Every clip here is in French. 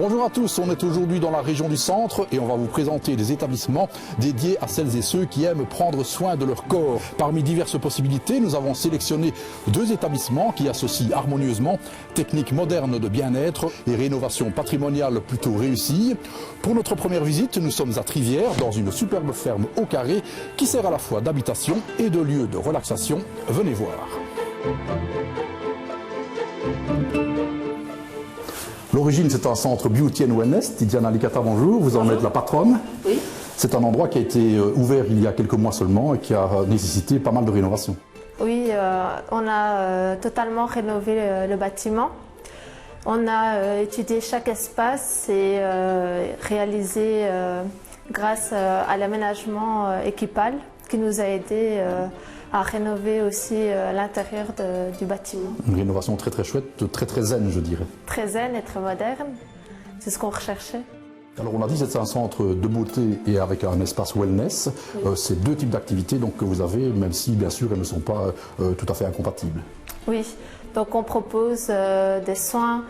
Bonjour à tous, on est aujourd'hui dans la région du centre et on va vous présenter des établissements dédiés à celles et ceux qui aiment prendre soin de leur corps. Parmi diverses possibilités, nous avons sélectionné 2 établissements qui associent harmonieusement techniques modernes de bien-être et rénovation patrimoniale plutôt réussie. Pour notre première visite, nous sommes à Trivière, dans une superbe ferme au carré qui sert à la fois d'habitation et de lieu de relaxation. Venez voir. L'origine, c'est un centre Beauty and Wellness. Tidiana Licata, bonjour. Vous en êtes la patronne. Oui. C'est un endroit qui a été ouvert il y a quelques mois seulement et qui a nécessité pas mal de rénovations. Oui, on a totalement rénové le bâtiment. On a étudié chaque espace et réalisé grâce à l'aménagement équipal qui nous a aidé à rénover aussi l'intérieur du bâtiment. Une rénovation très très chouette, très zen je dirais. Très zen et très moderne, c'est ce qu'on recherchait. Alors on a dit que c'est un centre de beauté et avec un espace wellness. Oui. C'est 2 types d'activités donc, que vous avez, même si bien sûr elles ne sont pas tout à fait incompatibles. Oui, donc on propose des soins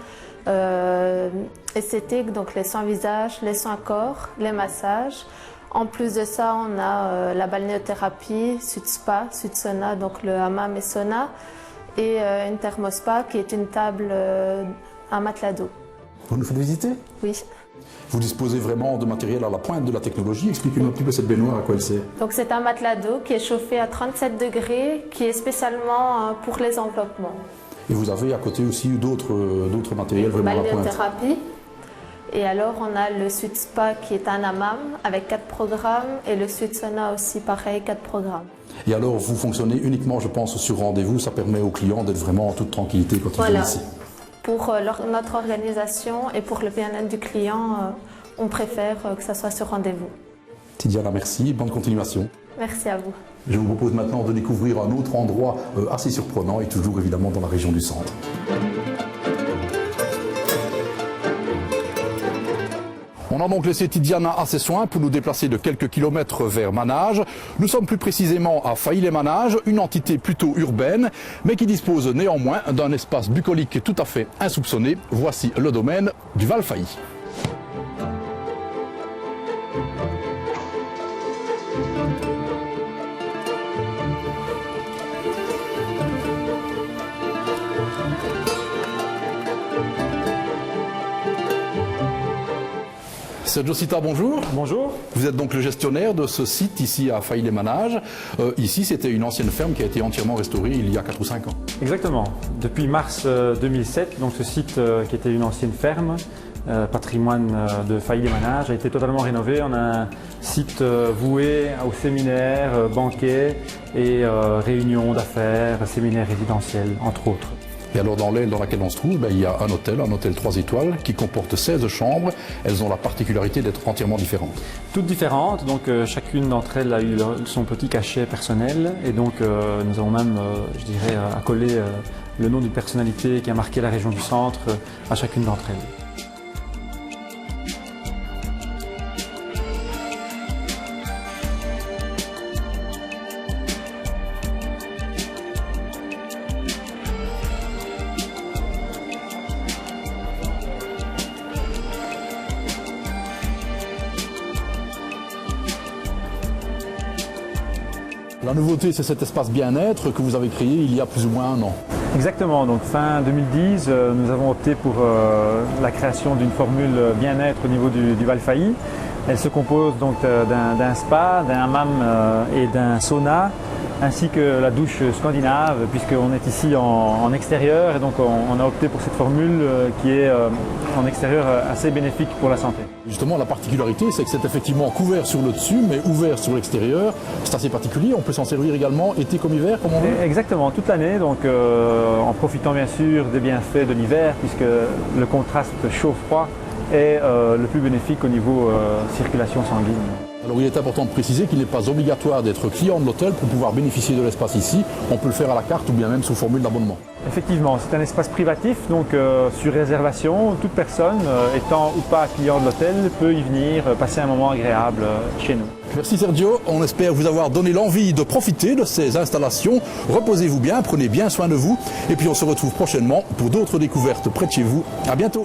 esthétiques, donc les soins visage, les soins corps, les massages. En plus de ça, on a la balnéothérapie, Sud Spa, Sud Sauna, donc le hammam et sauna, et une thermospa qui est une table, un matelas d'eau. Vous nous faites visiter? Oui. Vous disposez vraiment de matériel à la pointe de la technologie. Expliquez-nous un petit peu cette baignoire, à quoi elle sert. Donc c'est un matelas d'eau qui est chauffé à 37 degrés, qui est spécialement pour les enveloppements. Et vous avez à côté aussi d'autres matériels vraiment à la pointe. Balnéothérapie. Et alors on a le Sud Spa qui est un hammam avec 4 programmes et le Sud Sauna aussi pareil, 4 programmes. Et alors vous fonctionnez uniquement je pense sur rendez-vous, ça permet aux clients d'être vraiment en toute tranquillité quand ils viennent ici. Pour notre organisation et pour le bien-être du client, on préfère que ça soit sur rendez-vous. Tidiana, merci, bonne continuation. Merci à vous. Je vous propose maintenant de découvrir un autre endroit assez surprenant et toujours évidemment dans la région du centre. On a donc laissé Tidiana à ses soins pour nous déplacer de quelques kilomètres vers Manage. Nous sommes plus précisément à Failly-les-Manages, une entité plutôt urbaine, mais qui dispose néanmoins d'un espace bucolique tout à fait insoupçonné. Voici le domaine du Val-Failly. Sergio Sita, bonjour. Bonjour. Vous êtes donc le gestionnaire de ce site ici à Failly-les-Manages. Ici, c'était une ancienne ferme qui a été entièrement restaurée il y a 4 ou 5 ans. Exactement. Depuis mars 2007, donc ce site qui était une ancienne ferme, patrimoine de Failly-les-Manages, a été totalement rénové. On a un site voué aux séminaires, banquets et réunions d'affaires, séminaires résidentiels, entre autres. Et alors dans l'aile dans laquelle on se trouve, il y a un hôtel 3 étoiles qui comporte 16 chambres. Elles ont la particularité d'être entièrement différentes. Toutes différentes, donc chacune d'entre elles a eu son petit cachet personnel et donc nous avons même, je dirais, accolé le nom d'une personnalité qui a marqué la région du centre à chacune d'entre elles. La nouveauté, c'est cet espace bien-être que vous avez créé il y a plus ou moins 1 an. Exactement, donc fin 2010, nous avons opté pour la création d'une formule bien-être au niveau du Val-Failly. Elle se compose donc d'un spa, d'un hammam et d'un sauna, ainsi que la douche scandinave, puisqu'on est ici en extérieur et donc on a opté pour cette formule qui est en extérieur assez bénéfique pour la santé. Justement, la particularité, c'est que c'est effectivement couvert sur le dessus, mais ouvert sur l'extérieur. C'est assez particulier, on peut s'en servir également été comme hiver, comme on veut. Exactement, toute l'année, donc en profitant bien sûr des bienfaits de l'hiver, puisque le contraste chaud-froid est le plus bénéfique au niveau circulation sanguine. Alors il est important de préciser qu'il n'est pas obligatoire d'être client de l'hôtel pour pouvoir bénéficier de l'espace ici. On peut le faire à la carte ou bien même sous formule d'abonnement. Effectivement, c'est un espace privatif, donc sur réservation, toute personne, étant ou pas client de l'hôtel, peut y venir passer un moment agréable chez nous. Merci Sergio, on espère vous avoir donné l'envie de profiter de ces installations. Reposez-vous bien, prenez bien soin de vous et puis on se retrouve prochainement pour d'autres découvertes près de chez vous. À bientôt.